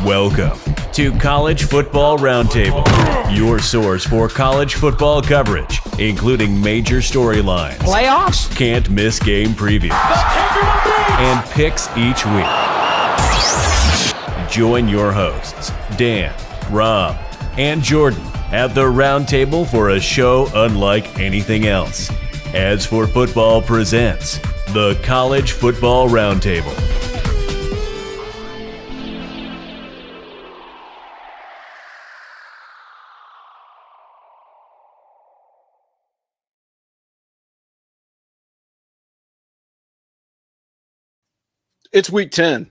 Welcome to College Football Roundtable, your source for college football coverage, including major storylines, playoffs, can't miss game previews, and picks each week. Join your hosts, Dan, Rob, and Jordan at the roundtable for a show unlike anything else. As for Football presents the College Football Roundtable. It's week 10.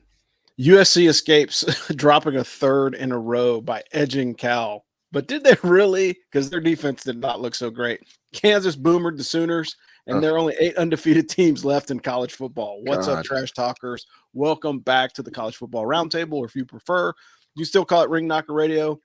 USC escapes dropping a third in a row by edging Cal. But did they really? Because their defense did not look so great. Kansas boomered the Sooners, and there are only 8 undefeated teams left in college football. What's up, trash talkers? Welcome back to the College Football Roundtable, or if you prefer, you still call it Ring Knocker Radio,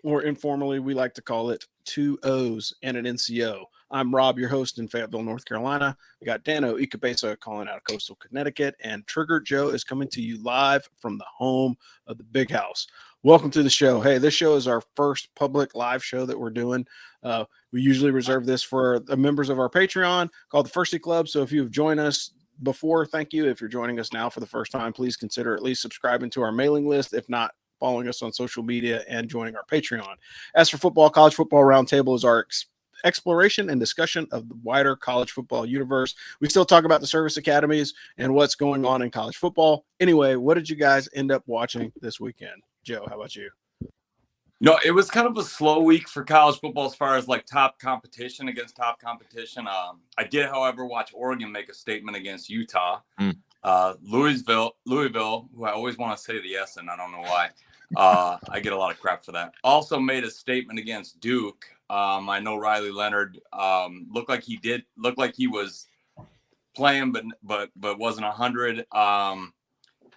or informally, we like to call it 2 O's and an NCO. I'm Rob, your host in Fayetteville, North Carolina. We got Dano Ikebesa calling out of coastal Connecticut, and Trigger Joe is coming to you live from the home of the Big House. Welcome to the show. Hey, this show is our first public live show that we're doing. We usually reserve this for the members of our Patreon called the Firsty Club. So if you've joined us before, thank you. If you're joining us now for the first time, please consider at least subscribing to our mailing list. If not, following us on social media and joining our Patreon. As for football, College Football Roundtable is our exploration and discussion of the wider college football universe. We still talk about the service academies and what's going on in college football. Anyway, what did you guys end up watching this weekend? Joe, how about you? No, it was kind of a slow week for college football as far as like top competition against top competition. I did, however, watch Oregon make a statement against Utah. Louisville, who I always want to say the S and I don't know why. I get a lot of crap for that. Also made a statement against Duke. I know Riley Leonard looked like he was playing, but wasn't 100.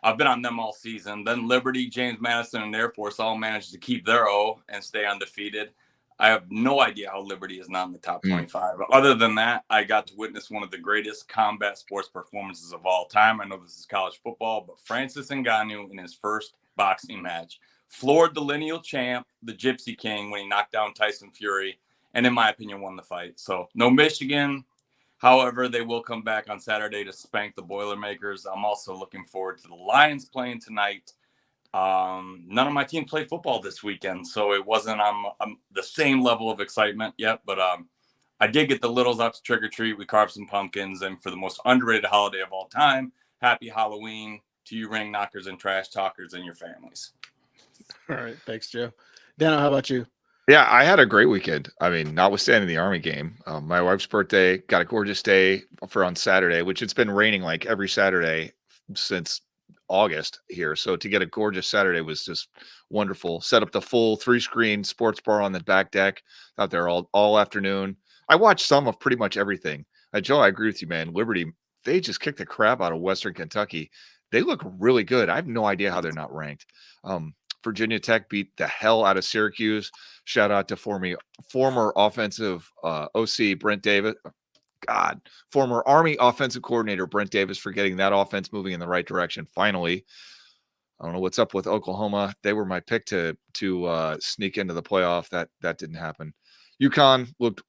I've been on them all season. Then Liberty, James Madison, and Air Force all managed to keep their O and stay undefeated. I have no idea how Liberty is not in the top 25. But other than that, I got to witness one of the greatest combat sports performances of all time. I know this is college football, but Francis Ngannou in his first boxing match floored the lineal champ, the Gypsy King, when he knocked down Tyson Fury, and in my opinion, won the fight. So no Michigan. However, they will come back on Saturday to spank the Boilermakers. I'm also looking forward to the Lions playing tonight. None of my team played football this weekend, so it wasn't on the same level of excitement yet. But I did get the littles out to trick or treat. We carved some pumpkins, and for the most underrated holiday of all time, happy Halloween to you ring knockers and trash talkers and your families. All right, thanks, Joe. Dano, how about you? Yeah, I had a great weekend. I mean, notwithstanding the Army game, my wife's birthday, got a gorgeous day for on Saturday, which it's been raining like every Saturday since August here. So to get a gorgeous Saturday was just wonderful. Set up the full 3-screen sports bar on the back deck out there all afternoon. I watched some of pretty much everything. Joe, I agree with you, man. Liberty, they just kicked the crap out of Western Kentucky. They look really good. I have no idea how they're not ranked. Virginia Tech beat the hell out of Syracuse. Shout out to former offensive OC Brent Davis. Former Army offensive coordinator Brent Davis for getting that offense moving in the right direction. Finally, I don't know what's up with Oklahoma. They were my pick to sneak into the playoff. That didn't happen. UConn looked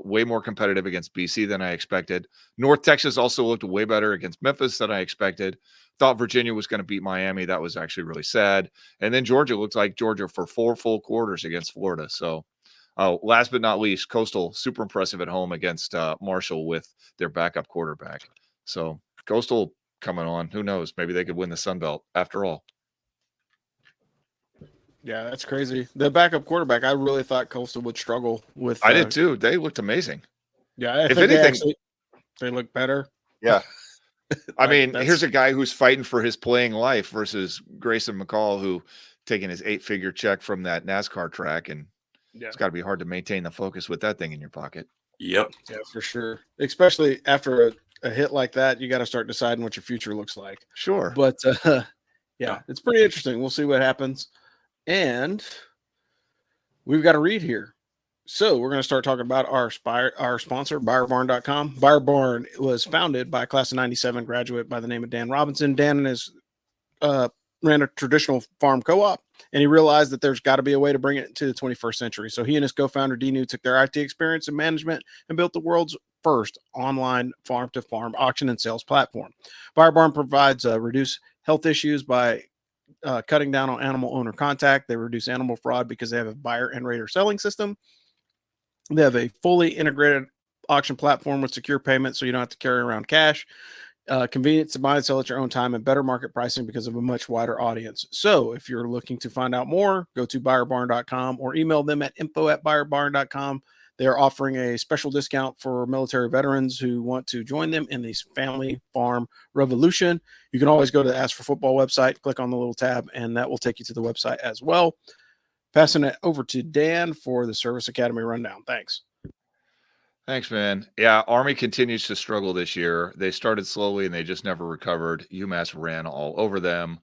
way more competitive against BC than I expected. North Texas also looked way better against Memphis than I expected. Thought Virginia was going to beat Miami. That was actually really sad. And then Georgia looked like Georgia for 4 full quarters against Florida. So last but not least, Coastal, super impressive at home against Marshall with their backup quarterback. So Coastal coming on. Who knows? Maybe they could win the Sun Belt after all. Yeah, that's crazy. The backup quarterback, I really thought Coastal would struggle with. I did too. They looked amazing. Yeah, if anything, they look better. Yeah. I mean, here's a guy who's fighting for his playing life versus Grayson McCall, who taking his 8-figure check from that NASCAR track, and it's got to be hard to maintain the focus with that thing in your pocket. Yep. Yeah, for sure. Especially after a hit like that, you got to start deciding what your future looks like. Sure. But it's pretty interesting. We'll see what happens. And we've got a read here. So we're going to start talking about our sponsor, BuyerBarn.com. BuyerBarn was founded by a class of 97 graduate by the name of Dan Robinson. Dan and his ran a traditional farm co-op, and he realized that there's got to be a way to bring it to the 21st century. So he and his co-founder Dinu took their IT experience and management and built the world's first online farm-to-farm auction and sales platform. Buyer Barn provides reduced health issues by cutting down on animal owner contact. They reduce animal fraud because they have a buyer and rater selling system. They have a fully integrated auction platform with secure payments, so you don't have to carry around cash. Convenience to buy and sell at your own time, and better market pricing because of a much wider audience. So if you're looking to find out more, go to buyerbarn.com or email them at info@buyerbarn.com. They're offering a special discount for military veterans who want to join them in this family farm revolution. You can always go to the Ask for Football website, click on the little tab, and that will take you to the website as well. Passing it over to Dan for the Service Academy rundown. Thanks. Thanks, man. Yeah, Army continues to struggle this year. They started slowly and they just never recovered. UMass ran all over them.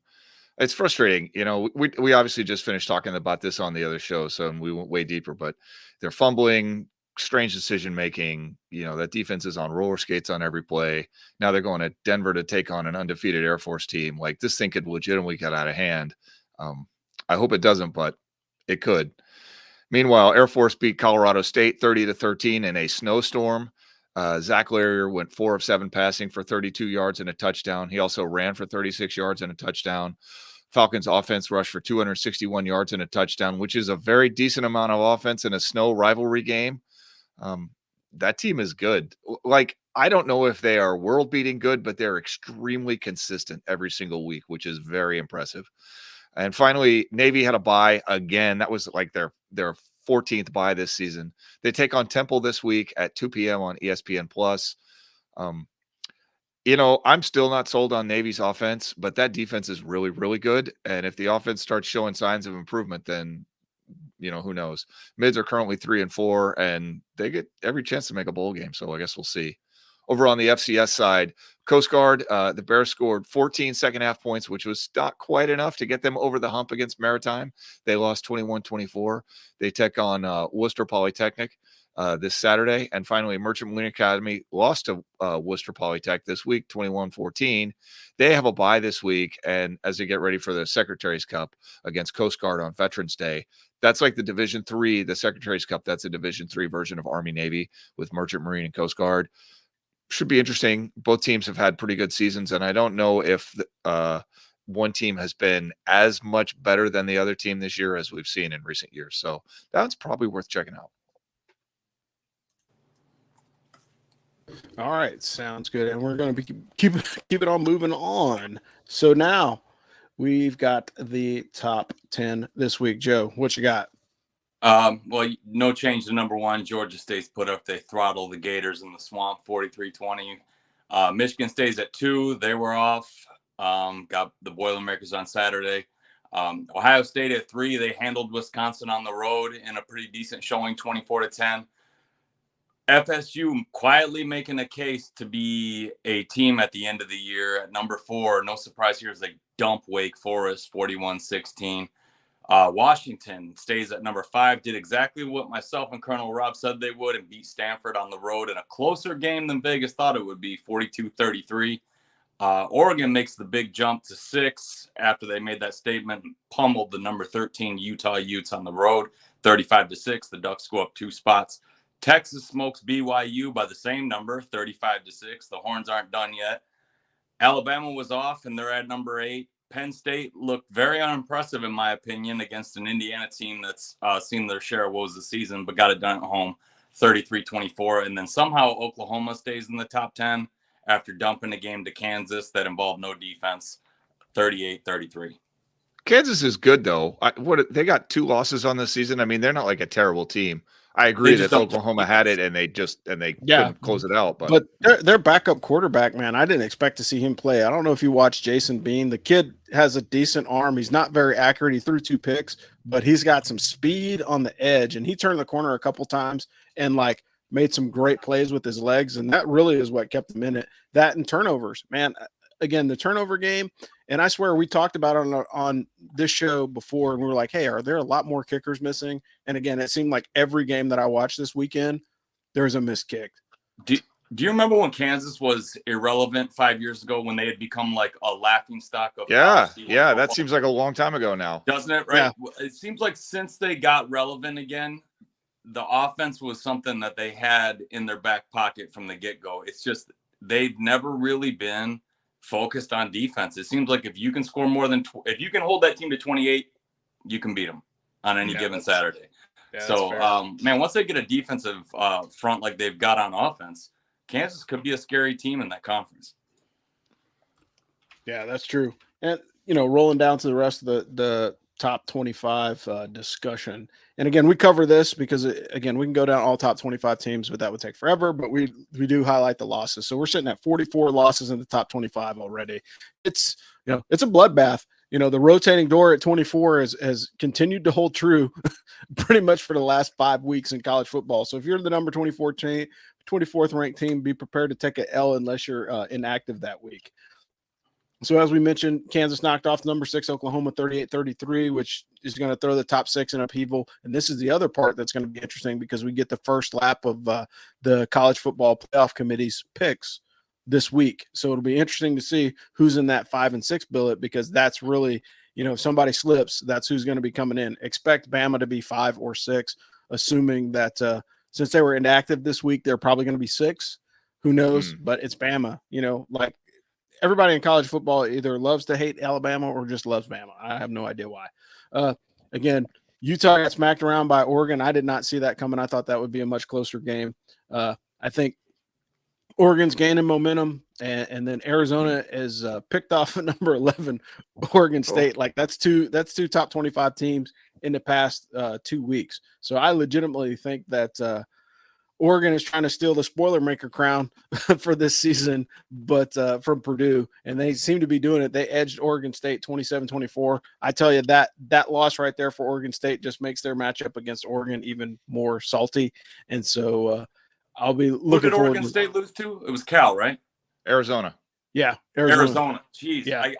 It's frustrating. You know, we obviously just finished talking about this on the other show, so we went way deeper, but they're fumbling, strange decision making. You know, that defense is on roller skates on every play. Now they're going to Denver to take on an undefeated Air Force team. Like, this thing could legitimately get out of hand. I hope it doesn't, but it could. Meanwhile, Air Force beat Colorado State 30-13 in a snowstorm. Zach Larrier went 4 of 7 passing for 32 yards and a touchdown. He also ran for 36 yards and a touchdown. Falcons offense rushed for 261 yards and a touchdown, which is a very decent amount of offense in a snow rivalry game. That team is good. Like, I don't know if they are world-beating good, but they're extremely consistent every single week, which is very impressive. And finally, Navy had a bye again. That was like their 14th bye this season. They take on Temple this week at 2 p.m. on ESPN Plus. You know, I'm still not sold on Navy's offense, but that defense is really, really good. And if the offense starts showing signs of improvement, then, you know, who knows? Mids are currently 3-4, and they get every chance to make a bowl game. So I guess we'll see. Over on the FCS side, Coast Guard, the Bears scored 14 second-half points, which was not quite enough to get them over the hump against Maritime. They lost 21-24. They take on Worcester Polytechnic this Saturday. And finally, Merchant Marine Academy lost to Worcester Polytech this week, 21-14. They have a bye this week, and as they get ready for the Secretary's Cup against Coast Guard on Veterans Day. That's like the Division III, the Secretary's Cup. That's a Division III version of Army-Navy with Merchant Marine and Coast Guard. Should be interesting. Both teams have had pretty good seasons, and I don't know if one team has been as much better than the other team this year as we've seen in recent years. So that's probably worth checking out. All right, sounds good. And we're going to be keep it on moving on. So now we've got the top 10 this week. Joe, what you got? Well, no change to number 1. Georgia State's put up. They throttle the Gators in the swamp 43-20. Michigan State's at 2. They were off. Got the Boilermakers on Saturday. Ohio State at 3. They handled Wisconsin on the road in a pretty decent showing, 24-10. FSU quietly making a case to be a team at the end of the year at number 4. No surprise here as they dump Wake Forest 41-16. Washington stays at number 5, did exactly what myself and Colonel Rob said they would and beat Stanford on the road in a closer game than Vegas thought it would be, 42-33. Oregon makes the big jump to 6 after they made that statement and pummeled the number 13 Utah Utes on the road, 35-6. The Ducks go up 2 spots. Texas smokes BYU by the same number, 35-6. The Horns aren't done yet. Alabama was off, and they're at number 8. Penn State looked very unimpressive, in my opinion, against an Indiana team that's seen their share of woes this season, but got it done at home, 33-24. And then somehow Oklahoma stays in the top 10 after dumping a game to Kansas that involved no defense, 38-33. Kansas is good, though. They got 2 losses on this season. I mean, they're not like a terrible team. I agree that Oklahoma had it and they couldn't close it out. But their backup quarterback, man, I didn't expect to see him play. I don't know if you watched Jason Bean. The kid has a decent arm. He's not very accurate. He threw 2 picks, but he's got some speed on the edge, and he turned the corner a couple times and like made some great plays with his legs, and that really is what kept him in it. That and turnovers, man. Again, the turnover game, and I swear we talked about it on this show before, and we were like, hey, are there a lot more kickers missing? And again, it seemed like every game that I watched this weekend, there was a missed kick. Do you remember when Kansas was irrelevant 5 years ago when they had become like a laughing stock of Yeah, college yeah, football? that seems like a long time ago now. Doesn't it? Right. Yeah. It seems like since they got relevant again, the offense was something that they had in their back pocket from the get-go. It's just they've never really been focused on defense. It seems like if you can score more than if you can hold that team to 28, you can beat them on any given Saturday. Yeah, so, man, once they get a defensive front like they've got on offense, Kansas could be a scary team in that conference. Yeah, that's true. And, rolling down to the rest of the top 25 discussion. And again, we cover this because, again, we can go down all top 25 teams, but that would take forever. But we do highlight the losses. So we're sitting at 44 losses in the top 25 already. It's a bloodbath. The rotating door at 24 has continued to hold true pretty much for the last 5 weeks in college football. So if you're the number 24th ranked team, be prepared to take an L unless you're inactive that week. So as we mentioned, Kansas knocked off number 6 Oklahoma 38-33, which is going to throw the top 6 in upheaval. And this is the other part that's going to be interesting because we get the first lap of the college football playoff committee's picks this week. So it'll be interesting to see who's in that 5 and 6 billet because that's really, if somebody slips, that's who's going to be coming in. Expect Bama to be 5 or 6, assuming that since they were inactive this week, they're probably going to be 6. Who knows? But it's Bama, like everybody in college football either loves to hate Alabama or just loves Bama. I have no idea why. Again, Utah got smacked around by Oregon. I did not see that coming. I thought that would be a much closer game. I think Oregon's gaining momentum, and then Arizona is picked off at number 11, Oregon State. Like that's two top 25 teams in the past 2 weeks. So I legitimately think that Oregon is trying to steal the spoiler maker crown for this season, but from Purdue, and they seem to be doing it. They edged Oregon State 27-24. I tell you that loss right there for Oregon State just makes their matchup against Oregon even more salty. And so I'll be looking forward. Oregon State lose to? It was Cal, right? Arizona. Yeah, Arizona. Jeez, yeah.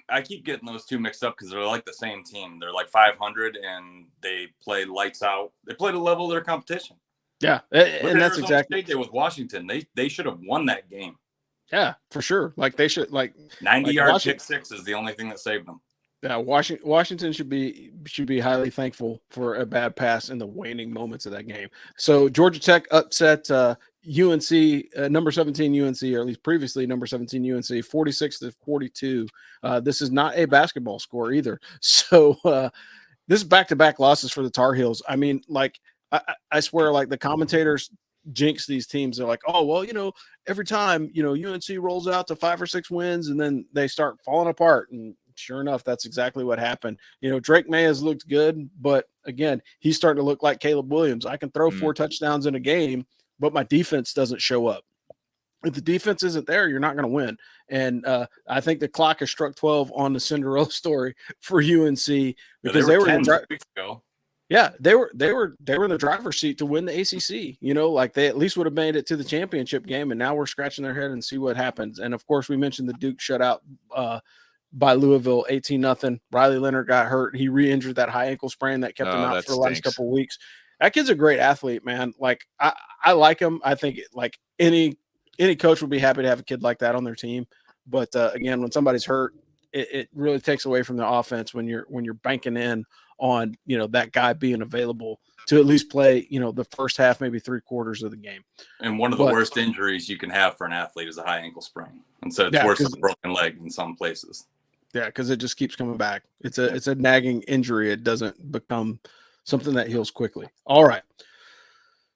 I keep getting those two mixed up because they're like the same team. They're like 500 and they play lights out. They play to level their competition. Yeah, and that's exactly what they did with Washington. They should have won that game. Yeah, for sure. Like they should 90-yard pick six is the only thing that saved them. Yeah, Washington should be highly thankful for a bad pass in the waning moments of that game. So Georgia Tech upset UNC, number 17 UNC, or at least previously number 17 UNC, 46-42. This is not a basketball score either. So this is back-to-back losses for the Tar Heels. I mean, like I swear, like the commentators jinx these teams. They're like, oh, well, every time, UNC rolls out to 5 or 6 wins and then they start falling apart. And sure enough, that's exactly what happened. Drake May has looked good, but again, he's starting to look like Caleb Williams. I can throw 4 touchdowns in a game, but my defense doesn't show up. If the defense isn't there, you're not going to win. And I think the clock has struck 12 on the Cinderella story for UNC because they were 10 weeks ago. Yeah, they were in the driver's seat to win the ACC. Like they at least would have made it to the championship game, and now we're scratching their head and see what happens. And of course, we mentioned the Duke shutout by Louisville, 18-0. Riley Leonard got hurt; he re-injured that high ankle sprain that kept him out for the last couple of weeks. That kid's a great athlete, man. Like I like him. I think like any coach would be happy to have a kid like that on their team. But again, when somebody's hurt, it really takes away from the offense when you're banking in on that guy being available to at least play the first half, maybe 3/4 of the game. And one of the worst injuries you can have for an athlete is a high ankle sprain, and so it's worse than a broken leg in some places. Yeah, because it just keeps coming back. It's a nagging injury. It doesn't become something that heals quickly. All right.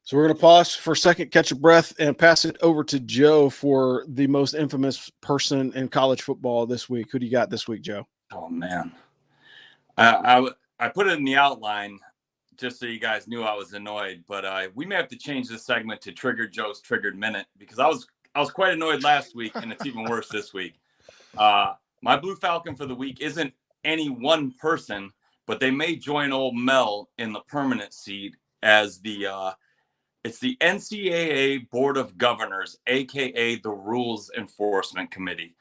So we're going to pause for a second, catch a breath, and pass it over to Joe for the most infamous person in college football this week. Who do you got this week, Joe? Oh, man. I put it in the outline just so you guys knew I was annoyed, but we may have to change this segment to Trigger Joe's Triggered Minute because I was quite annoyed last week, and it's even worse this week. My Blue Falcon for the week isn't any one person, but they may join old Mel in the permanent seat as it's the NCAA Board of Governors, a.k.a. the Rules Enforcement Committee.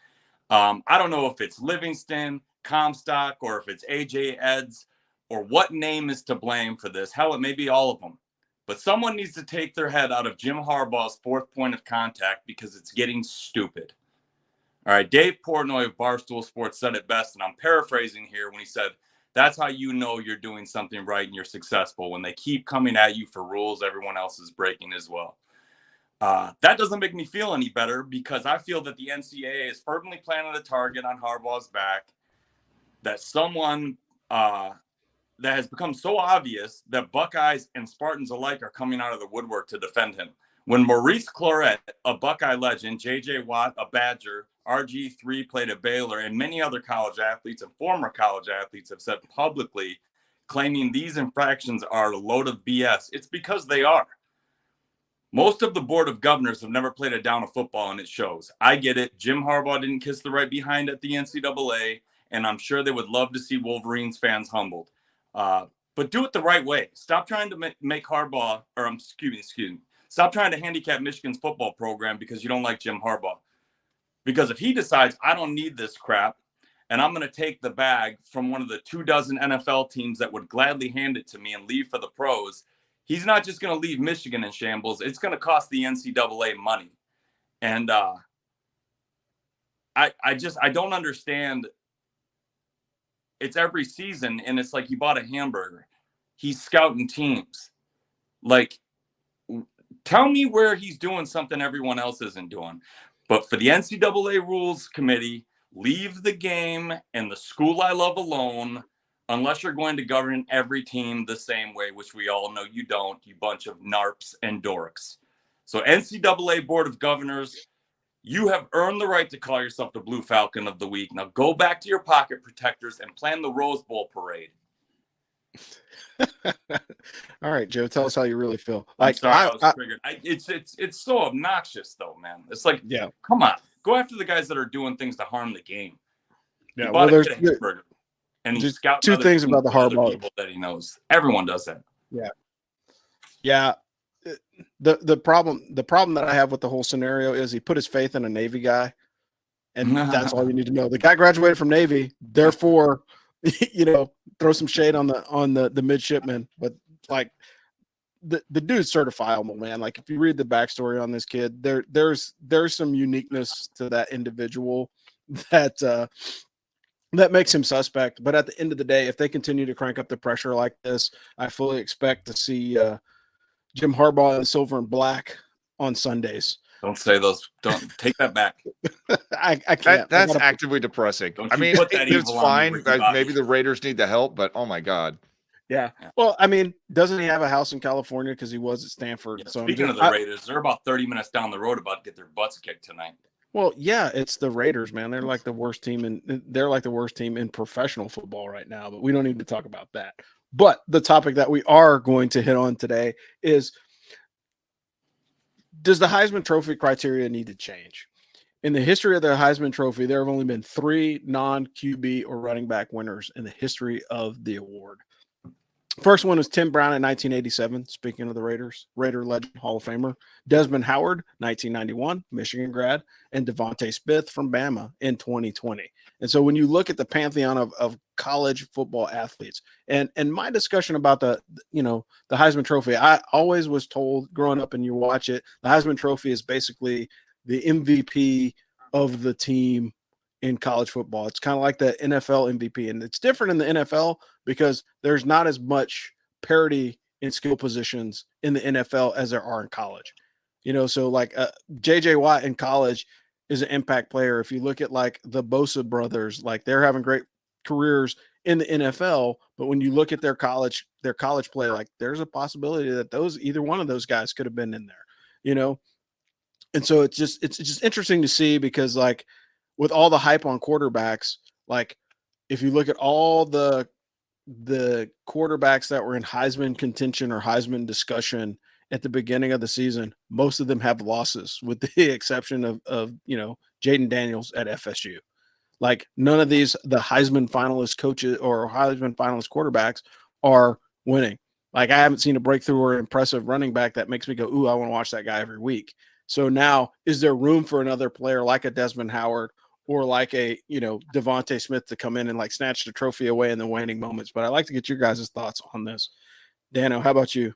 I don't know if it's Livingston, Comstock, or if it's AJ Eds, or what name is to blame for this. Hell, it may be all of them. But someone needs to take their head out of Jim Harbaugh's fourth point of contact because it's getting stupid. All right, Dave Portnoy of Barstool Sports said it best, and I'm paraphrasing here when he said, that's how you know you're doing something right and you're successful, when they keep coming at you for rules everyone else is breaking as well. That doesn't make me feel any better, because I feel that the NCAA is firmly planting a target on Harbaugh's back, that someone that has become so obvious that Buckeyes and Spartans alike are coming out of the woodwork to defend him. When Maurice Clarett, a Buckeye legend, J.J. Watt, a Badger, RG3 played at Baylor, and many other college athletes and former college athletes have said publicly, claiming these infractions are a load of BS, it's because they are. Most of the board of governors have never played a down of football, and it shows. I get it. Jim Harbaugh didn't kiss the right behind at the NCAA, and I'm sure they would love to see Wolverines fans humbled. But do it the right way. Stop trying to make Harbaugh, or excuse me. Stop trying to handicap Michigan's football program because you don't like Jim Harbaugh. Because if he decides, I don't need this crap, and I'm going to take the bag from one of the 24 NFL teams that would gladly hand it to me and leave for the pros, he's not just going to leave Michigan in shambles. It's going to cost the NCAA money. And I don't understand. It's every season, and it's like he bought a hamburger. He's scouting teams. Like, tell me where he's doing something everyone else isn't doing. But for the NCAA Rules Committee, leave the game and the school I love alone, unless you're going to govern every team the same way, which we all know you don't, you bunch of narps and dorks. So NCAA Board of Governors, you have earned the right to call yourself the Blue Falcon of the Week. Now go back to your pocket protectors and plan the Rose Bowl parade. All right, Joe, tell us how you really feel. Like, I was triggered. It's so obnoxious, though, man. It's like, yeah, come on, go after the guys that are doing things to harm the game. Yeah, well, there's and he's scouting two things about the Harbaugh people that he knows. Everyone does that. Yeah. The problem that I have with the whole scenario is he put his faith in a Navy guy, and that's all you need to know. The guy graduated from Navy, therefore, throw some shade on the midshipman, but like the dude's certifiable, man. Like if you read the backstory on this kid, there's some uniqueness to that individual that makes him suspect. But at the end of the day, if they continue to crank up the pressure like this, I fully expect to see Jim Harbaugh in silver and black on Sundays. Don't say those. Don't take that back. I can't. That's actively depressing. I mean, it's fine. Maybe the Raiders need the help, but oh my God. Yeah. Well, I mean, doesn't he have a house in California because he was at Stanford? Yeah, so speaking of the Raiders, they're about 30 minutes down the road about to get their butts kicked tonight. Well, yeah, it's the Raiders, man. They're like the worst team in professional football right now, but we don't need to talk about that. But the topic that we are going to hit on today is, does the Heisman Trophy criteria need to change? In the history of the Heisman Trophy, there have only been 3 non-QB or running back winners in the history of the award. First one was Tim Brown in 1987, speaking of the Raiders, Raider legend, Hall of Famer. Desmond Howard, 1991, Michigan grad, and Devontae Smith from Bama in 2020. And so when you look at the pantheon of college football athletes, and my discussion about the Heisman Trophy, I always was told growing up, and you watch it, the Heisman Trophy is basically the MVP of the team in college football. It's kind of like the NFL MVP, and it's different in the NFL because there's not as much parity in skill positions in the NFL as there are in college. So like JJ Watt in college is an impact player. If you look at like the Bosa brothers, like they're having great careers in the NFL, but when you look at their college play, like there's a possibility that either one of those guys could have been in there, And so it's just interesting to see, because like with all the hype on quarterbacks, like if you look at all the quarterbacks that were in Heisman contention or Heisman discussion at the beginning of the season, most of them have losses, with the exception of Jaden Daniels at FSU. Like none of the Heisman finalist coaches or Heisman finalist quarterbacks are winning. Like I haven't seen a breakthrough or impressive running back that makes me go, ooh, I want to watch that guy every week. So now, is there room for another player like a Desmond Howard or like a Devontae Smith to come in and like snatch the trophy away in the waning moments? But I'd like to get your guys' thoughts on this. Dano, how about you?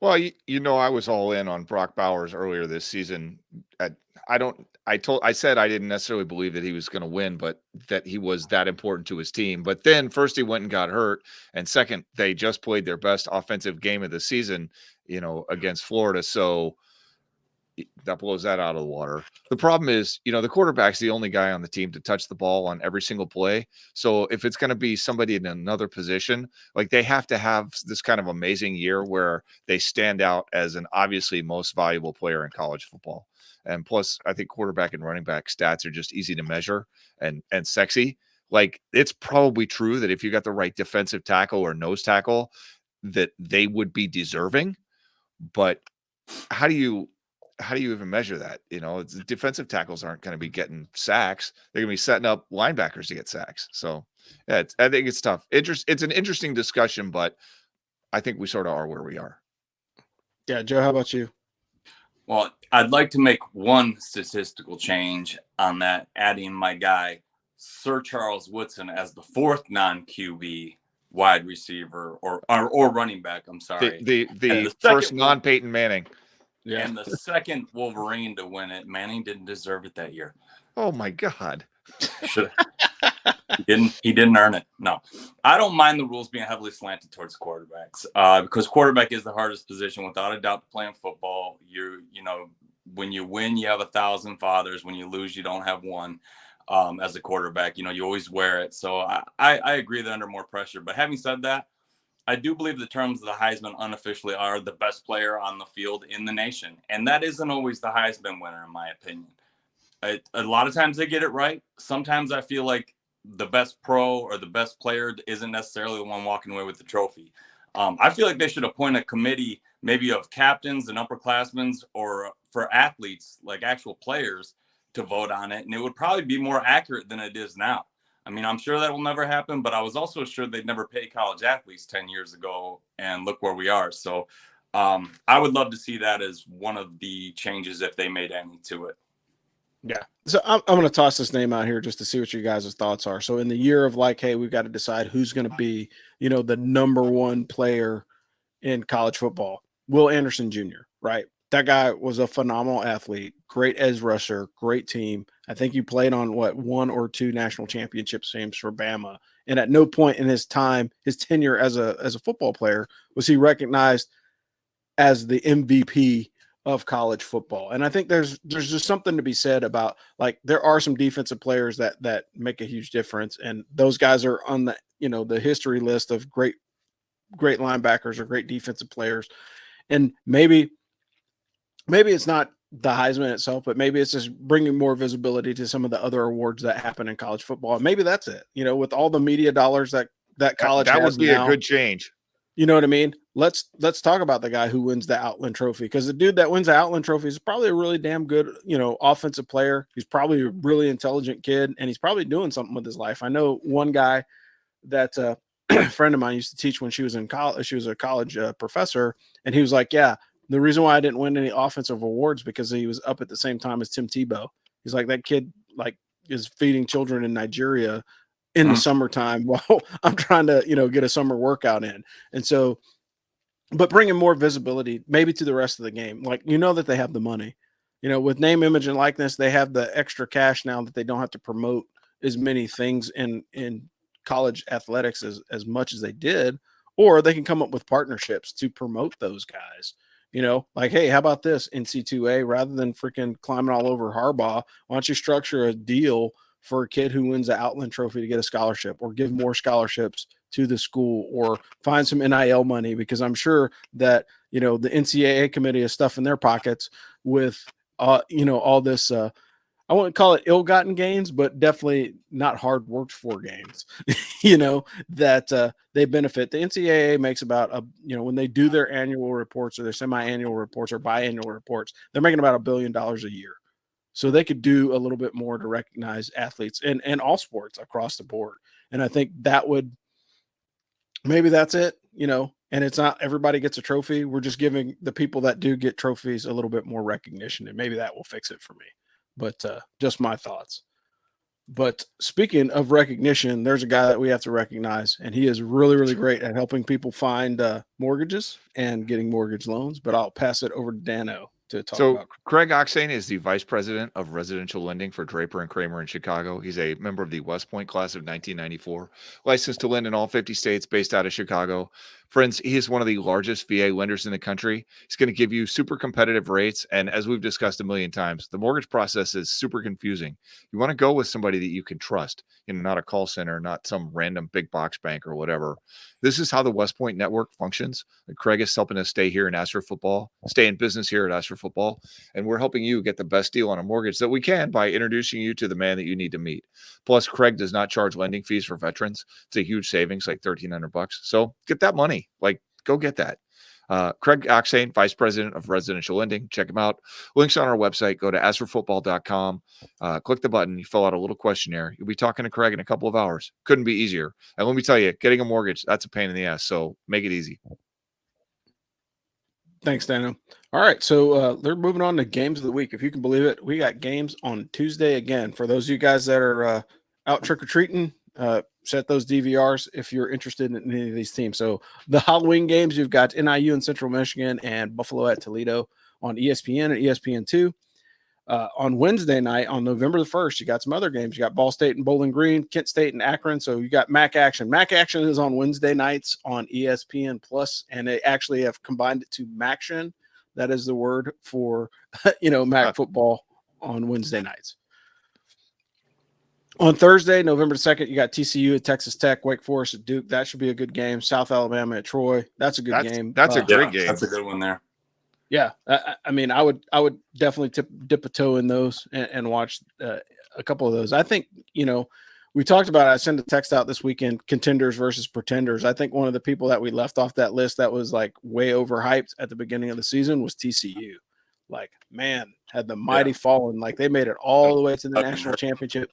Well, I was all in on Brock Bowers earlier this season. I said I didn't necessarily believe that he was going to win, but that he was that important to his team. But then first he went and got hurt, and second they just played their best offensive game of the season, against Florida. So that blows that out of the water. The problem is, the quarterback's the only guy on the team to touch the ball on every single play. So if it's going to be somebody in another position, like they have to have this kind of amazing year where they stand out as an obviously most valuable player in college football. And plus, I think quarterback and running back stats are just easy to measure and sexy. Like it's probably true that if you got the right defensive tackle or nose tackle, that they would be deserving. But how do you even measure that? Defensive tackles aren't going to be getting sacks. They're going to be setting up linebackers to get sacks. So yeah, I think it's tough. It's an interesting discussion, but I think we sort of are where we are. Yeah. Joe, how about you? Well, I'd like to make one statistical change on that, adding my guy, Sir Charles Woodson, as the fourth non-QB wide receiver or running back. I'm sorry. The first non-Peyton Manning. Yeah. And the second Wolverine to win it. Manning didn't deserve it that year. Oh my God. He didn't earn it. No. I don't mind the rules being heavily slanted towards quarterbacks. Because quarterback is the hardest position without a doubt to play in football. When you win, you have 1,000 fathers. When you lose, you don't have one. As a quarterback, you always wear it. So I agree that under more pressure. But having said that, I do believe the terms of the Heisman unofficially are the best player on the field in the nation. And that isn't always the Heisman winner, in my opinion. A lot of times they get it right. Sometimes I feel like the best pro or the best player isn't necessarily the one walking away with the trophy. I feel like they should appoint a committee maybe of captains and upperclassmen or for athletes, like actual players, to vote on it. And it would probably be more accurate than it is now. I mean, I'm sure that will never happen, but I was also sure they'd never pay college athletes 10 years ago, and look where we are. So I would love to see that as one of the changes if they made any to it. Yeah. So I'm going to toss this name out here just to see what you guys' thoughts are. So in the year of like, hey, we've got to decide who's going to be, the number one player in college football, Will Anderson Jr., right? That guy was a phenomenal athlete, great edge rusher, great team. I think he played on one or two national championship teams for Bama. And at no point in his tenure as a football player, was he recognized as the MVP of college football. And I think there's just something to be said about, like, there are some defensive players that make a huge difference. And those guys are on the, the history list of great linebackers or great defensive players. And maybe it's not the Heisman itself, but maybe it's just bringing more visibility to some of the other awards that happen in college football. And maybe that's it, with all the media dollars that college that has would be now. A good change. You know what I mean? Let's talk about the guy who wins the Outland Trophy, because the dude that wins the Outland Trophy is probably a really damn good, offensive player. He's probably a really intelligent kid, and he's probably doing something with his life. I know one guy that a friend of mine used to teach when she was in college. She was a college professor, and he was like, yeah, the reason why I didn't win any offensive awards because he was up at the same time as Tim Tebow. He's like, that kid is feeding children in Nigeria in the summertime while I'm trying to, get a summer workout in. And so, but bringing more visibility maybe to the rest of the game. Like, that they have the money, with name, image, and likeness, they have the extra cash now that they don't have to promote as many things in college athletics as much as they did, or they can come up with partnerships to promote those guys. Like, hey, how about this NC2A, rather than freaking climbing all over Harbaugh, why don't you structure a deal for a kid who wins the Outland Trophy to get a scholarship, or give more scholarships to the school, or find some NIL money, because I'm sure that, the NCAA committee is stuffing their pockets with, all this, I wouldn't call it ill-gotten gains, but definitely not hard worked for gains, that they benefit. The NCAA makes about when they do their annual reports or their semi-annual reports or biannual reports, they're making about $1 billion a year. So they could do a little bit more to recognize athletes and all sports across the board. And I think maybe that's it, and it's not everybody gets a trophy. We're just giving the people that do get trophies a little bit more recognition, and maybe that will fix it for me. But just my thoughts. But speaking of recognition, there's a guy that we have to recognize, and he is really, really great at helping people find mortgages and getting mortgage loans. But I'll pass it over to Dano to talk So about. Craig Oxane is the vice president of residential lending for Draper and Kramer in Chicago. He's a member of the West Point class of 1994, licensed to lend in all 50 states, based out of Chicago. Friends, he is one of the largest VA lenders in the country. He's going to give you super competitive rates. And as we've discussed a million times, the mortgage process is super confusing. You want to go with somebody that you can trust, not a call center, not some random big box bank or whatever. This is how the West Point network functions. Craig is helping us stay here in Astor Football, stay in business here at Astor Football. And we're helping you get the best deal on a mortgage that we can by introducing you to the man that you need to meet. Plus, Craig does not charge lending fees for veterans. It's a huge savings, like $1,300. So get that money. Go get that. Craig Oxane, vice president of residential lending. Check him out. Links on our website. Go to astrofootball.com. Click the button. You fill out a little questionnaire. You'll be talking to Craig in a couple of hours. Couldn't be easier. And let me tell you, getting a mortgage, that's a pain in the ass. So make it easy. Thanks, Dano. All right, so they're moving on to games of the week. If you can believe it, we got games on Tuesday again. For those of you guys that are out trick-or-treating, set those DVRs if you're interested in any of these teams. So the Halloween games, you've got NIU in Central Michigan and Buffalo at Toledo on ESPN and ESPN2. On Wednesday night, on November the 1st, you got some other games. You got Ball State and Bowling Green, Kent State and Akron. So you got MAC action. MAC action is on Wednesday nights on ESPN Plus, and they actually have combined it to MACtion. That is the word for, MAC football on Wednesday nights. On Thursday, November 2nd, you got TCU at Texas Tech, Wake Forest at Duke. That should be a good game. South Alabama at Troy. That's a good game. That's a great game. That's a good one there. Yeah, I mean, I would definitely dip a toe in those and watch a couple of those. I think, we talked about it. I sent a text out this weekend, contenders versus pretenders. I think one of the people that we left off that list that was like way overhyped at the beginning of the season was TCU. Like, man, had the mighty fallen. Like, they made it all the way to the national championship.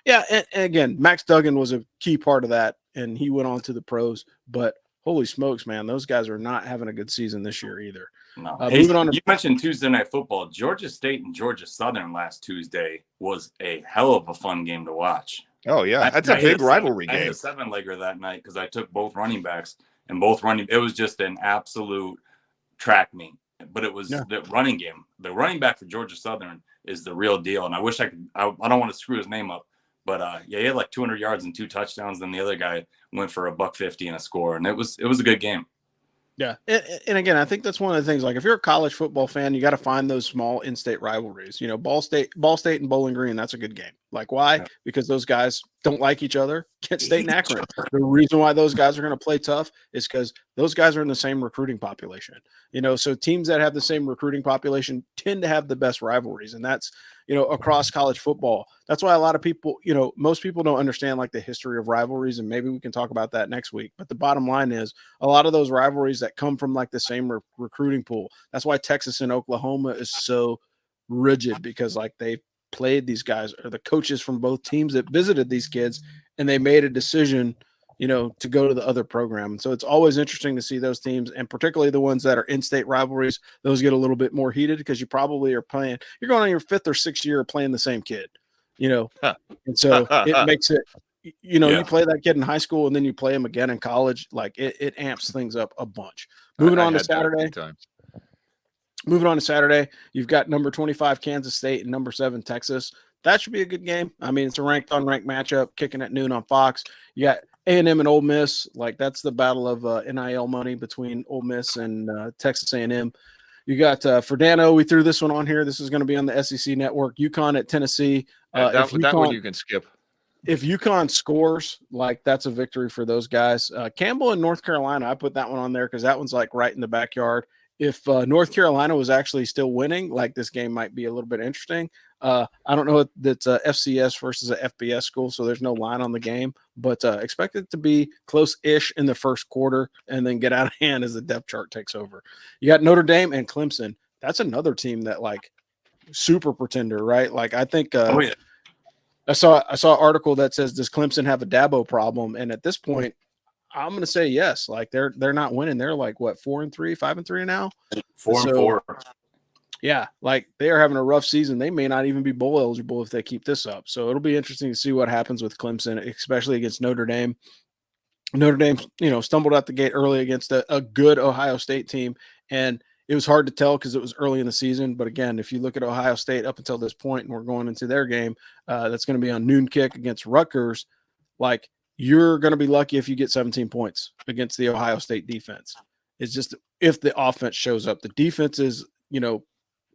Yeah, and again, Max Duggan was a key part of that, and he went on to the pros. But holy smokes, man, those guys are not having a good season this year either. No. You mentioned Tuesday Night Football. Georgia State and Georgia Southern last Tuesday was a hell of a fun game to watch. Oh, yeah. That's a big rivalry game. I had a 7-legger that night because I took both running backs, and it was just an absolute track meet. But it was the running game. The running back for Georgia Southern is the real deal. And I wish I don't want to screw his name up. But he had like 200 yards and 2 touchdowns. Then the other guy went for $150 and a score, and it was a good game. Yeah, and again, I think that's one of the things. Like, if you're a college football fan, you got to find those small in-state rivalries. Ball State, and Bowling Green. That's a good game. Like, why? Yeah. Because those guys don't like each other. Kent State and Akron. The reason why those guys are going to play tough is because those guys are in the same recruiting population. So teams that have the same recruiting population tend to have the best rivalries, and that's across college football. That's why a lot of people, most people don't understand like the history of rivalries, and maybe we can talk about that next week. But the bottom line is a lot of those rivalries that come from like the same recruiting pool. That's why Texas and Oklahoma is so rigid, because like they played these guys, or the coaches from both teams that visited these kids, and they made a decision to go to the other program. And so it's always interesting to see those teams, and particularly the ones that are in-state rivalries. Those get a little bit more heated because you probably are playing. You're going on your 5th or 6th year playing the same kid, and so it makes it. You play that kid in high school, and then you play him again in college. Like it amps things up a bunch. Moving on to Saturday, you've got number 25 Kansas State and number 7 Texas. That should be a good game. I mean, it's a ranked on-ranked matchup, kicking at noon on Fox. You got A&M and Ole Miss. Like, that's the battle of NIL money between Ole Miss and Texas A&M. You got for Dano, we threw this one on here. This is going to be on the SEC network. UConn at Tennessee. That one you can skip. If UConn scores, like, that's a victory for those guys. Campbell in North Carolina, I put that one on there because that one's like right in the backyard. If North Carolina was actually still winning, like, this game might be a little bit interesting. I don't know if that's a FCS versus a FBS school, so there's no line on the game, but expect it to be close-ish in the first quarter and then get out of hand as the depth chart takes over. You got Notre Dame and Clemson. That's another team that, like, super pretender, right? Like, I think I saw an article that says, does Clemson have a Dabo problem? And at this point, I'm going to say yes. Like, they're not winning. They're like, what, 4-3, 5-3 now? 4-4. Yeah, like they are having a rough season. They may not even be bowl eligible if they keep this up. So it'll be interesting to see what happens with Clemson, especially against Notre Dame. Notre Dame, stumbled out the gate early against a good Ohio State team, and it was hard to tell because it was early in the season. But again, if you look at Ohio State up until this point, and we're going into their game, that's going to be on noon kick against Rutgers. Like you're going to be lucky if you get 17 points against the Ohio State defense. It's just if the offense shows up. The defense is,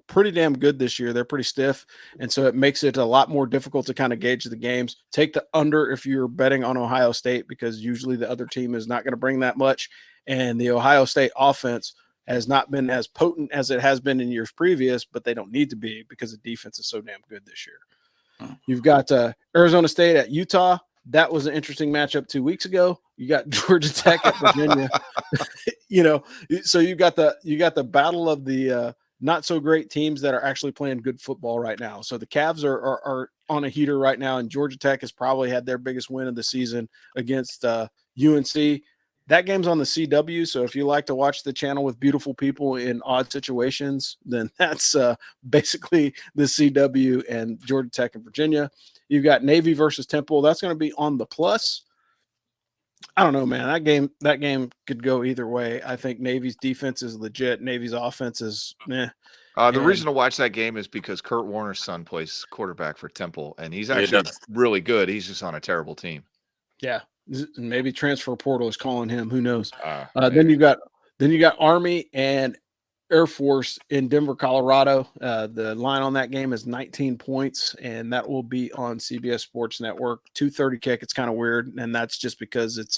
pretty damn good this year. They're pretty stiff, and so it makes it a lot more difficult to kind of gauge the games. Take the under if you're betting on Ohio State because usually the other team is not going to bring that much, and the Ohio State offense has not been as potent as it has been in years previous, but they don't need to be because the defense is so damn good this year. You've got Arizona State at Utah. That was an interesting matchup 2 weeks ago. You got Georgia Tech at Virginia. So you got the battle of the not so great teams that are actually playing good football right now. So the Cavs are on a heater right now, and Georgia Tech has probably had their biggest win of the season against UNC. That game's on the CW, so if you like to watch the channel with beautiful people in odd situations, then that's basically the CW and Georgia Tech and Virginia. You've got Navy versus Temple. That's going to be on the plus. I don't know, man. That game could go either way. I think Navy's defense is legit. Navy's offense is meh. The reason to watch that game is because Kurt Warner's son plays quarterback for Temple, and he's actually really good. He's just on a terrible team. Yeah, maybe transfer portal is calling him. Who knows? Then you got Army and Air Force in Denver, Colorado. The line on that game is 19 points, and that will be on CBS Sports Network. 2:30 kick. It's kind of weird, and that's just because it's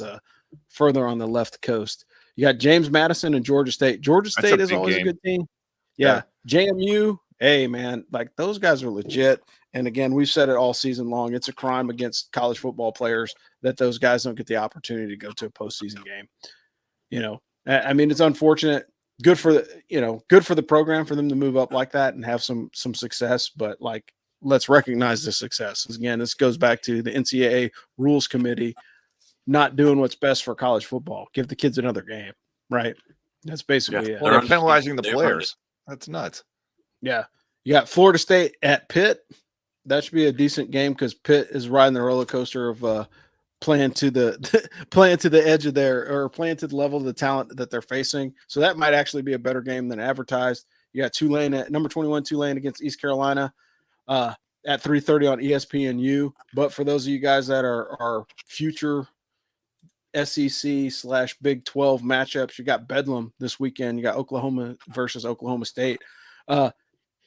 further on the left coast. You got James Madison and Georgia State. Georgia State is always a good team. Yeah. JMU, hey, man, like those guys are legit. And again, we've said it all season long. It's a crime against college football players that those guys don't get the opportunity to go to a postseason game. I mean, it's unfortunate. Good for the program for them to move up like that and have some success, but like let's recognize the success. Again, this goes back to the NCAA rules committee not doing what's best for college football. Give the kids another game, right? That's basically it. Well, they're penalizing the players. That's nuts. Yeah. You got Florida State at Pitt. That should be a decent game because Pitt is riding the roller coaster of playing to the edge of playing to the level of the talent that they're facing. So that might actually be a better game than advertised. You got Tulane at number 21, Tulane against East Carolina at 3:30 on ESPNU. But for those of you guys that are future SEC/Big 12 matchups, you got Bedlam this weekend. You got Oklahoma versus Oklahoma State.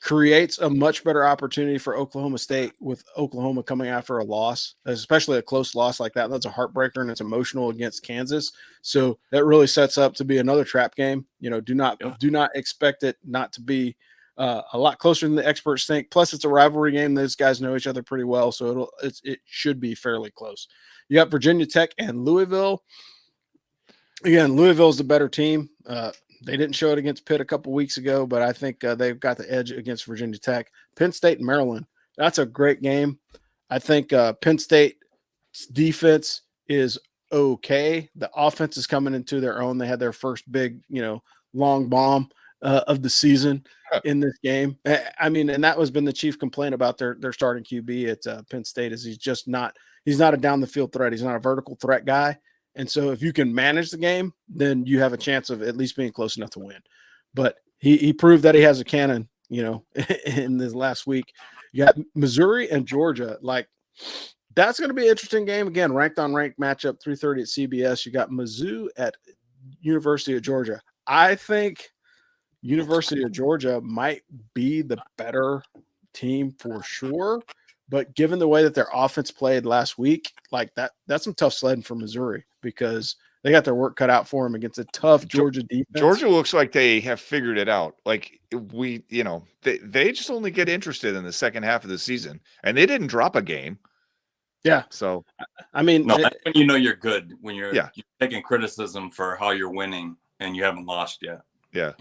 Creates a much better opportunity for Oklahoma State with Oklahoma coming after a loss, especially a close loss like that. That's a heartbreaker and it's emotional against Kansas. So that really sets up to be another trap game. Do not expect it not to be a lot closer than the experts think. Plus, it's a rivalry game. Those guys know each other pretty well, so it should be fairly close. You got Virginia Tech and Louisville. Again, Louisville's the better team. They didn't show it against Pitt a couple weeks ago, but I think they've got the edge against Virginia Tech. Penn State and Maryland. That's a great game. I think Penn State's defense is okay. The offense is coming into their own. They had their first big, long bomb of the season in this game. I mean, and that has been the chief complaint about their starting QB at Penn State is he's not a down the field threat. He's not a vertical threat guy. And so if you can manage the game, then you have a chance of at least being close enough to win. But he proved that he has a cannon, in this last week. You got Missouri and Georgia. Like, that's going to be an interesting game. Again, ranked on ranked matchup, 3:30 at CBS. You got Mizzou at University of Georgia. I think University of Georgia might be the better team for sure. But given the way that their offense played last week, like that's some tough sledding for Missouri because they got their work cut out for them against a tough Georgia defense. Georgia looks like they have figured it out. Like they just only get interested in the second half of the season, and they didn't drop a game. Yeah. So, I mean, that's when you're good, when you're taking criticism for how you're winning and you haven't lost yet. Yeah.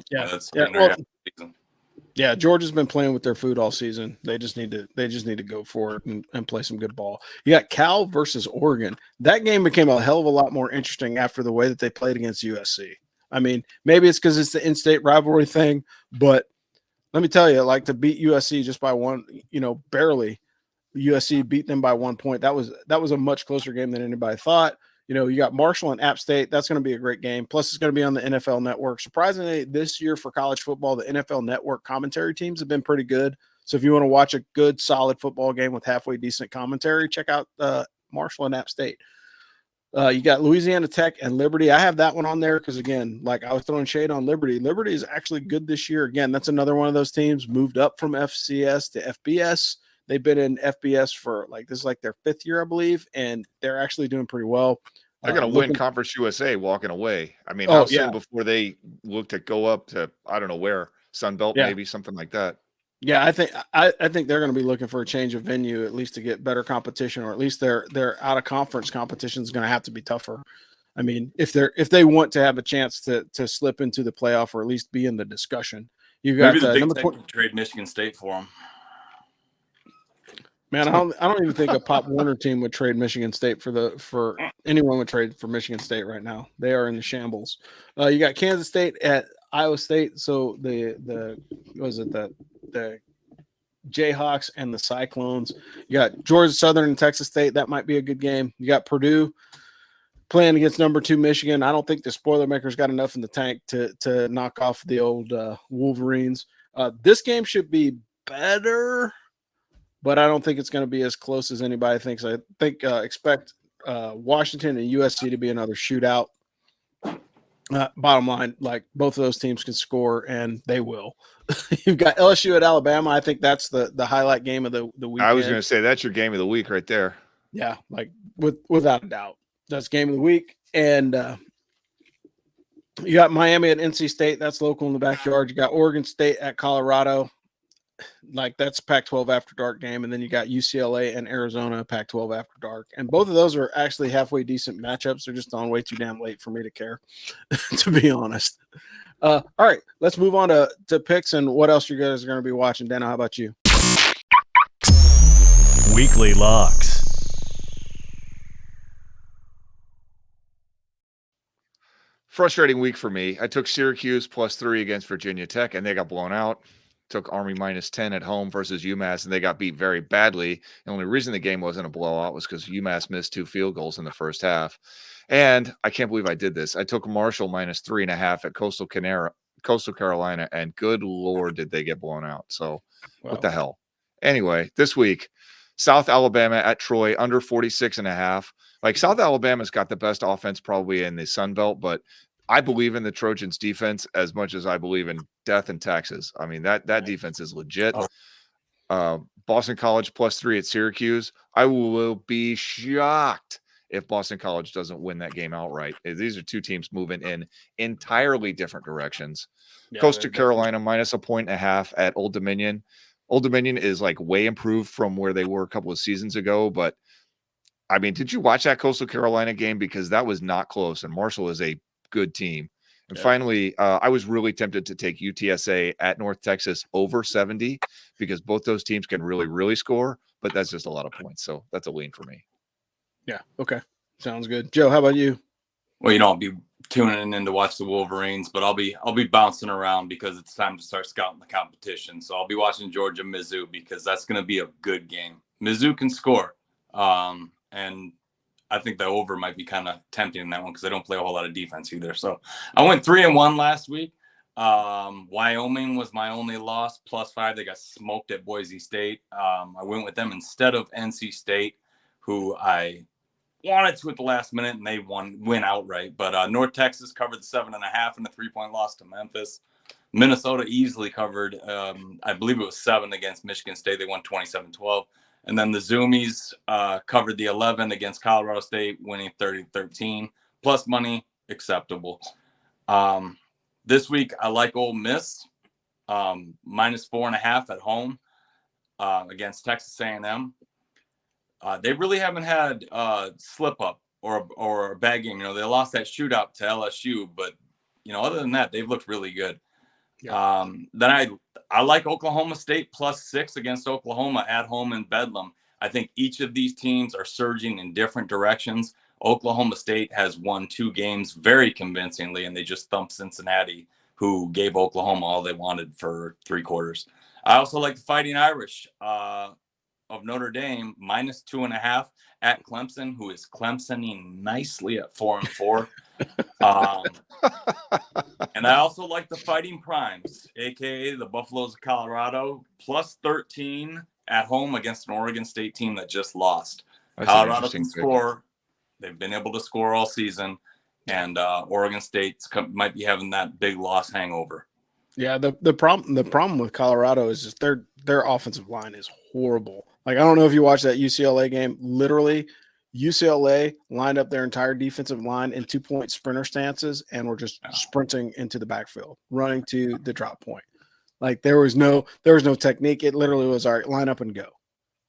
Yeah, Georgia's been playing with their food all season. They just need to go for it and play some good ball. You got Cal versus Oregon. That game became a hell of a lot more interesting after the way that they played against USC. I mean, maybe it's because it's the in-state rivalry thing, but let me tell you, like to beat USC just by one, barely. USC beat them by 1 point. That was a much closer game than anybody thought. You got Marshall and App State. That's going to be a great game. Plus, it's going to be on the NFL Network. Surprisingly, this year for college football, the NFL Network commentary teams have been pretty good. So if you want to watch a good, solid football game with halfway decent commentary, check out Marshall and App State. You got Louisiana Tech and Liberty. I have that one on there because, again, like I was throwing shade on Liberty. Liberty is actually good this year. Again, that's another one of those teams moved up from FCS to FBS. They've been in FBS for this is like their 5th year, I believe, and they're actually doing pretty well. They're going to win Conference USA walking away. I mean, how soon before they look to go up to, I don't know where, Sun Belt, maybe something like that. Yeah, I think they're going to be looking for a change of venue, at least to get better competition, or at least their out of conference competition is going to have to be tougher. I mean, if they want to have a chance to slip into the playoff or at least be in the discussion, you got maybe the Big number Ten 20. can trade Michigan State for them. Man, I don't even think a Pop Warner team would trade Michigan State for anyone would trade for Michigan State right now. They are in the shambles. You got Kansas State at Iowa State. So the Jayhawks and the Cyclones. You got Georgia Southern and Texas State. That might be a good game. You got Purdue playing against number 2 Michigan. I don't think the Spoilermakers got enough in the tank to knock off the old Wolverines. This game should be better, but I don't think it's going to be as close as anybody thinks. I think expect Washington and USC to be another shootout. Bottom line, both of those teams can score, and they will. You've got LSU at Alabama. I think that's the highlight game of the weekend. I was going to say that's your game of the week right there. Yeah, without a doubt, that's game of the week. And you got Miami at NC State. That's local in the backyard. You got Oregon State at Colorado. That's Pac-12 after dark game. And then you got UCLA and Arizona Pac-12 after dark. And both of those are actually halfway decent matchups. They're just on way too damn late for me to care, to be honest. All right, let's move on to picks and what else you guys are going to be watching. Dano, how about you? Weekly locks. Frustrating week for me. I took Syracuse +3 against Virginia Tech, and they got blown out. Took Army -10 at home versus UMass, and they got beat very badly. The only reason the game wasn't a blowout was because UMass missed 2 field goals in the first half. And I can't believe I did this. I took Marshall -3.5 at Coastal Carolina, and good Lord, did they get blown out. So what the hell? Anyway, this week, South Alabama at Troy, under 46.5. South Alabama's got the best offense probably in the Sun Belt, but I believe in the Trojans defense as much as I believe in death and taxes. I mean, that defense is legit. Boston College +3 at Syracuse. I will be shocked if Boston College doesn't win that game outright. These are two teams moving in entirely different directions. Yeah, Coastal Carolina -1.5 at Old Dominion. Old Dominion is way improved from where they were a couple of seasons ago. But I mean, did you watch that Coastal Carolina game? Because that was not close. And Marshall is a good team. And finally, I was really tempted to take UTSA at North Texas over 70 because both those teams can really, really score, but that's just a lot of points. So that's a lean for me. Yeah. Okay. Sounds good. Joe, how about you? Well, I'll be tuning in to watch the Wolverines, but I'll be bouncing around because it's time to start scouting the competition. So I'll be watching Georgia Mizzou because that's going to be a good game. Mizzou can score. And I think the over might be kind of tempting in that one because I don't play a whole lot of defense either. So I went 3-1 last week. Wyoming was my only loss, +5. They got smoked at Boise State. I went with them instead of NC State, who I wanted to at the last minute, and they win outright. But North Texas covered the 7.5 and a 3-point loss to Memphis. Minnesota easily covered, I believe it was 7 against Michigan State. They won 27-12. And then the Zoomies covered the 11 against Colorado State, winning 30-13. Plus money, acceptable. This week, I like Ole Miss, -4.5 at home against Texas A&M. They really haven't had slip up or a bad game. They lost that shootout to LSU, but other than that, they've looked really good. Yeah. Then I like Oklahoma State +6 against Oklahoma at home in Bedlam. I think each of these teams are surging in different directions. Oklahoma State has won 2 games very convincingly, and they just thumped Cincinnati who gave Oklahoma all they wanted for 3 quarters. I also like the Fighting Irish of Notre Dame -2.5 at Clemson, who is Clemsoning nicely at 4-4. And I also like the Fighting Primes, aka the Buffaloes of Colorado, +13 at home against an Oregon State team that just lost. That's an Colorado interesting can pick. score. They've been able to score all season, and Oregon State might be having that big loss hangover. Yeah, the problem with Colorado is just their offensive line is horrible. Like, I don't know if you watched that UCLA game. Literally, UCLA lined up their entire defensive line in 2-point sprinter stances and were just sprinting into the backfield, running to the drop point. Like, there was no technique. It literally was, all right, line up and go.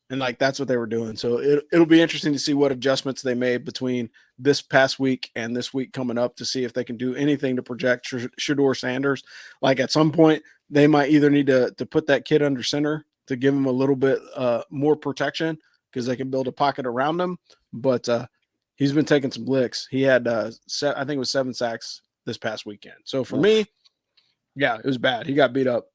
And like, that's what they were doing. So it'll be interesting to see what adjustments they made between this past week and this week coming up to see if they can do anything to project Shedeur Sanders. Like, at some point, they might either need to put that kid under center to give him a little bit more protection because they can build a pocket around him. But he's been taking some licks. He had, I think it was 7 sacks this past weekend. So for me, yeah, it was bad. He got beat up.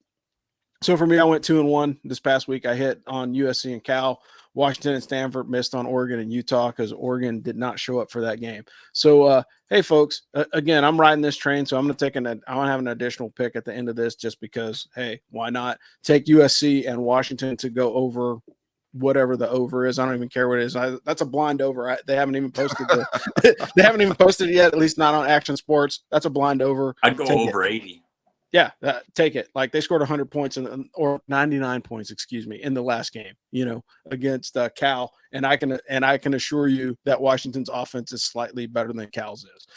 So for me, I went 2-1 this past week. I hit on USC and Cal. Washington and Stanford missed on Oregon and Utah because Oregon did not show up for that game. So, hey, folks, again, I'm riding this train, so I'm going to have an additional pick at the end of this just because, hey, why not take USC and Washington to go over whatever the over is. I don't even care what it is. That's a blind over. They haven't even posted they haven't even posted it yet, at least not on Action Sports. That's a blind over. I'd go over 80. Yeah, take it. Like, they scored 100 points or 99 points, in the last game, against Cal. And I can assure you that Washington's offense is slightly better than Cal's is.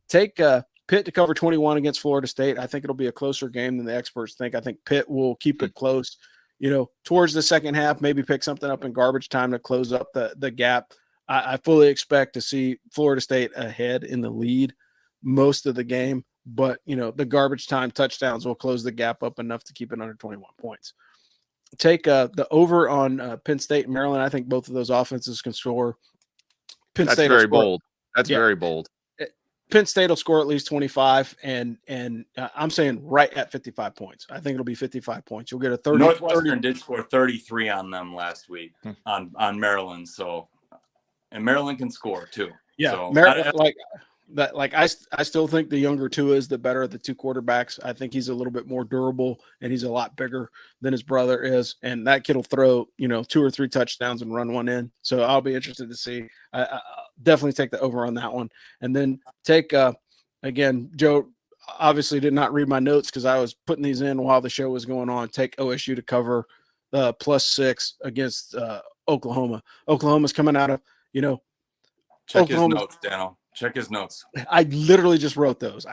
Take Pitt to cover 21 against Florida State. I think it'll be a closer game than the experts think. I think Pitt will keep it close, towards the second half, maybe pick something up in garbage time to close up the gap. I fully expect to see Florida State ahead in the lead most of the game. But, the garbage time touchdowns will close the gap up enough to keep it under 21 points. Take the over on Penn State and Maryland. I think both of those offenses can score. That's very bold. That's very bold. Penn State will score at least 25, and I'm saying right at 55 points. I think it'll be 55 points. You'll get a 30. Northwestern did score 33 on them last week on Maryland. So, and Maryland can score too. Yeah, so, I still think the younger Tua is the better of the two quarterbacks. I think he's a little bit more durable and he's a lot bigger than his brother is. And that kid will throw, 2 or 3 touchdowns and run one in. So I'll be interested to see. I definitely take the over on that one. And then take, again, Joe obviously did not read my notes because I was putting these in while the show was going on. Take OSU to cover +6 against Oklahoma. Oklahoma's coming out of, check his notes, Dano. Check his notes. I literally just wrote those.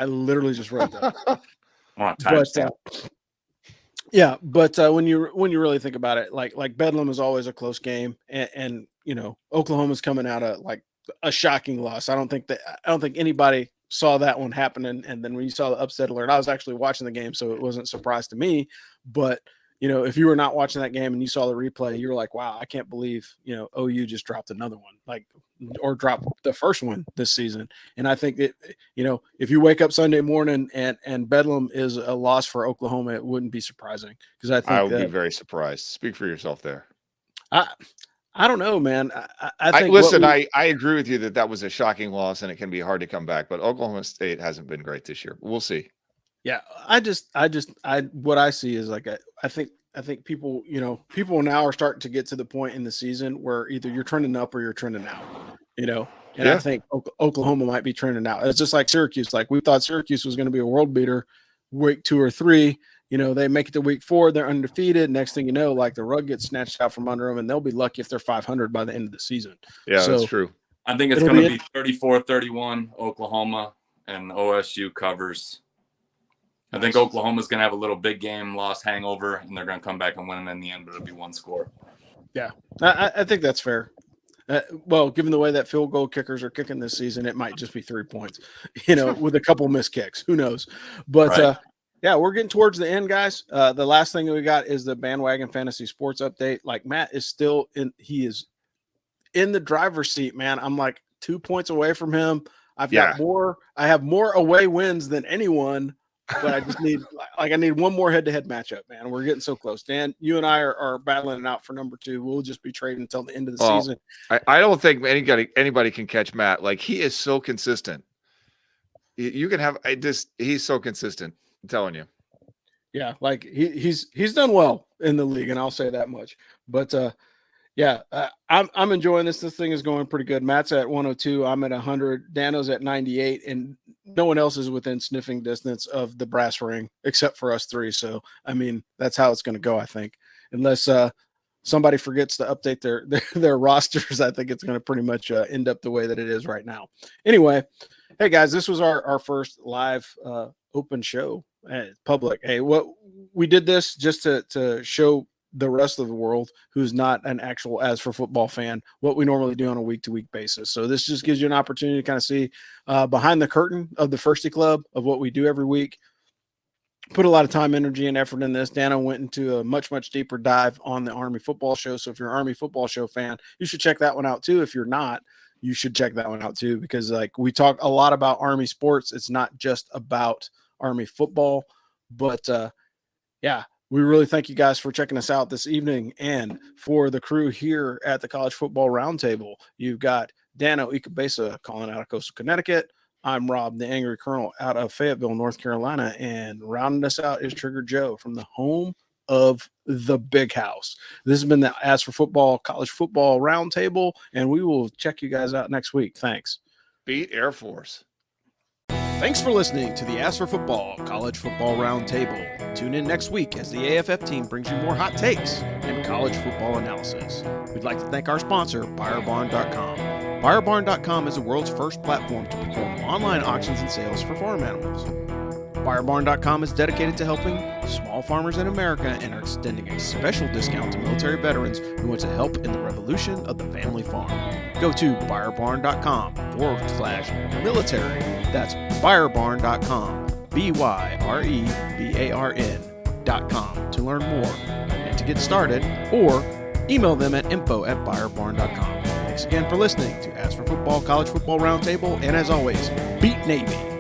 Yeah, but when you really think about it, like Bedlam is always a close game, and Oklahoma's coming out of like a shocking loss. I don't think anybody saw that one happening. And then when you saw the upset alert, I was actually watching the game, so it wasn't a surprise to me. But if you were not watching that game and you saw the replay, you were like, wow, I can't believe, OU just dropped another one, or dropped the first one this season. And I think that, if you wake up Sunday morning and Bedlam is a loss for Oklahoma, it wouldn't be surprising because I would be very surprised. Speak for yourself there. I don't know, man. I think I agree with you that was a shocking loss and it can be hard to come back, but Oklahoma State hasn't been great this year. We'll see. Yeah, what I see is I think people now are starting to get to the point in the season where either you're trending up or you're trending out, and I think Oklahoma might be trending out. It's just like Syracuse. Like, we thought Syracuse was going to be a world beater week 2 or 3. They make it to week 4, they're undefeated. Next thing you know, the rug gets snatched out from under them, and they'll be lucky if they're 500 by the end of the season. Yeah, so, that's true. I think it's going to be 34-31 Oklahoma, and OSU covers. I think Oklahoma's going to have a little big game loss hangover, and they're going to come back and win it in the end, but it'll be 1 score. Yeah, I think that's fair. Well, given the way that field goal kickers are kicking this season, it might just be 3 points, with a couple missed kicks. Who knows? But, right. Yeah, we're getting towards the end, guys. The last thing that we got is the bandwagon fantasy sports update. Matt is still he is in the driver's seat, man. I'm 2 points away from him. I have more away wins than anyone but I just need I need one more head-to-head matchup, man. We're getting so close. Dan, you and I are battling it out for number 2. We'll just be trading until the end of the season. I don't think anybody can catch Matt. Like, he is so consistent. You can have he's so consistent. I'm telling you. Yeah, like he's done well in the league, and I'll say that much. But I'm enjoying this. This thing is going pretty good. Matt's at 102. I'm at 100. Dano's at 98, and no one else is within sniffing distance of the brass ring except for us 3. So I mean, that's how it's going to go. I think, unless somebody forgets to update their rosters, I think it's going to pretty much end up the way that it is right now. Anyway, hey guys, this was our first live open show. Public. Hey, what we did this just to show the rest of the world who's not an actual As for Football fan what we normally do on a week-to-week basis. So this just gives you an opportunity to kind of see behind the curtain of the Firsty Club of what we do every week. Put a lot of time, energy, and effort in this. Dano went into a much deeper dive on the Army Football Show. So if you're an Army Football Show fan, you should check that one out too. If you're not, you should check that one out too, because like we talk a lot about Army sports. It's not just about Army football, but we really thank you guys for checking us out this evening. And for the crew here at the College Football Roundtable, you've got Dano Ikebesa calling out of Coastal Connecticut. I'm Rob, the Angry Colonel, out of Fayetteville, North Carolina, and rounding us out is Trigger Joe from the home of the Big House. This has been the As for Football College Football Roundtable, and we will check you guys out next week. Thanks. Beat Air Force. Thanks for listening to the As for Football College Football Roundtable. Tune in next week as the AFF team brings you more hot takes and college football analysis. We'd like to thank our sponsor, BuyerBarn.com. BuyerBarn.com is the world's first platform to perform online auctions and sales for farm animals. BuyerBarn.com is dedicated to helping small farmers in America and are extending a special discount to military veterans who want to help in the revolution of the family farm. Go to BuyerBarn.com/military. That's BuyerBarn.com, BYREBARN.com to learn more and to get started, or email them at info@BuyerBarn.com. Thanks again for listening to As for Football College Football Roundtable, and as always, beat Navy.